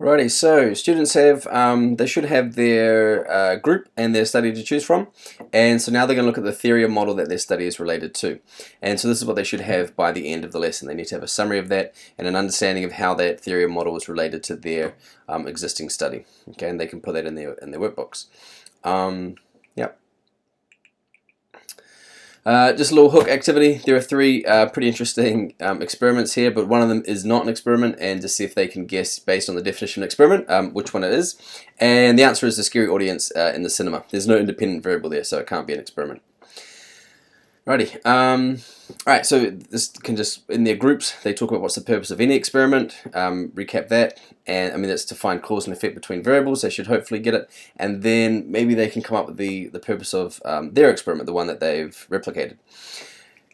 Righty, so students have, they should have their group and their study to choose from, and so now they're going to look at the theory or model that their study is related to. And so this is what they should have by the end of the lesson. They need to have a summary of that and an understanding of how that theory or model is related to their existing study. Okay, and they can put that in their workbooks. Yep. Just a little hook activity. There are three pretty interesting experiments here, but one of them is not an experiment, and to see if they can guess based on the definition of experiment which one it is. And the answer is the scary audience in the cinema. There's no independent variable there, so it can't be an experiment. Righty. Alright, so this can just, in their groups, they talk about what's the purpose of any experiment, recap that, and I mean that's to find cause and effect between variables. They should hopefully get it, and then maybe they can come up with the purpose of their experiment, the one that they've replicated.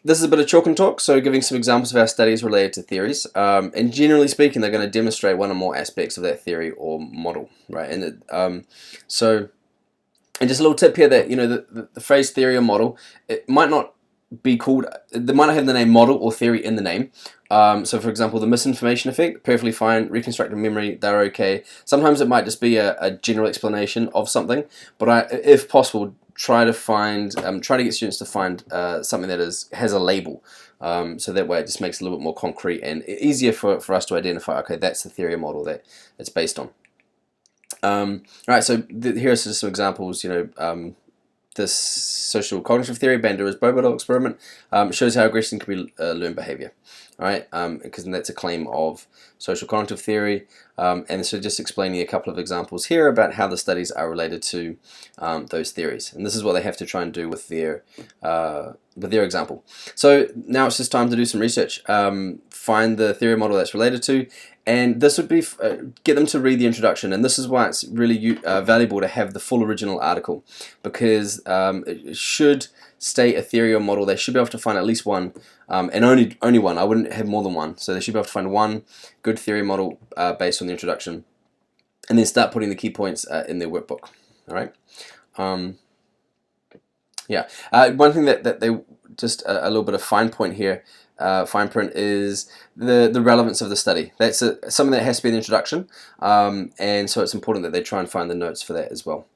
This is a bit of chalk and talk, so giving some examples of our studies related to theories, and generally speaking they're going to demonstrate one or more aspects of that theory or model, right? And and just a little tip here that, you know, the phrase theory or model, it might not be called, they might not have the name model or theory in the name. So for example, the misinformation effect, perfectly fine. Reconstructed memory, they're okay. Sometimes it might just be a general explanation of something, but if possible, try to get students to find something that has a label, so that way it just makes it a little bit more concrete and easier for us to identify, okay, that's the theory or model that it's based on. Alright, so here are just some examples. You know, this social cognitive theory, Bandura's Bobo experiment, shows how aggression can be learned behavior. Alright, because that's a claim of social cognitive theory, and so just explaining a couple of examples here about how the studies are related to those theories, and this is what they have to try and do with their example. So now it's just time to do some research, find the theory model that's related to, and this would be get them to read the introduction, and this is why it's really valuable to have the full original article, because it should state a theory or model. They should be able to find at least one, and only one. I wouldn't have more than one, so they should be able to find one good theory model based on the introduction, and then start putting the key points in their workbook. All right. Yeah. One thing that they just a little bit of fine point here. Fine print is the relevance of the study. That's something that has to be in the introduction, and so it's important that they try and find the notes for that as well.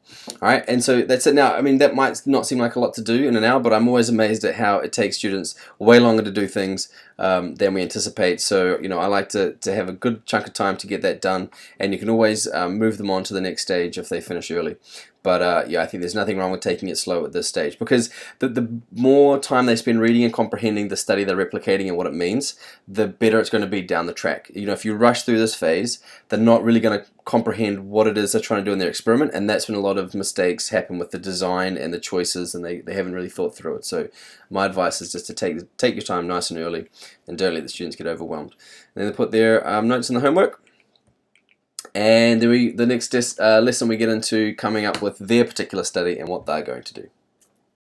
Alright, and so that's it. Now, I mean, that might not seem like a lot to do in an hour, but I'm always amazed at how it takes students way longer to do things than we anticipate. So, you know, I like to have a good chunk of time to get that done, and you can always move them on to the next stage if they finish early. But yeah, I think there's nothing wrong with taking it slow at this stage, because the more time they spend reading and comprehending the study they're replicating and what it means, the better it's going to be down the track. You know, if you rush through this phase, they're not really going to comprehend what it is they're trying to do in their experiment, and that's when a lot of mistakes happen with the design and the choices, and they haven't really thought through it. So my advice is just to take your time nice and early, and don't let the students get overwhelmed. And then they put their notes in the homework. And the next lesson we get into coming up with their particular study and what they're going to do.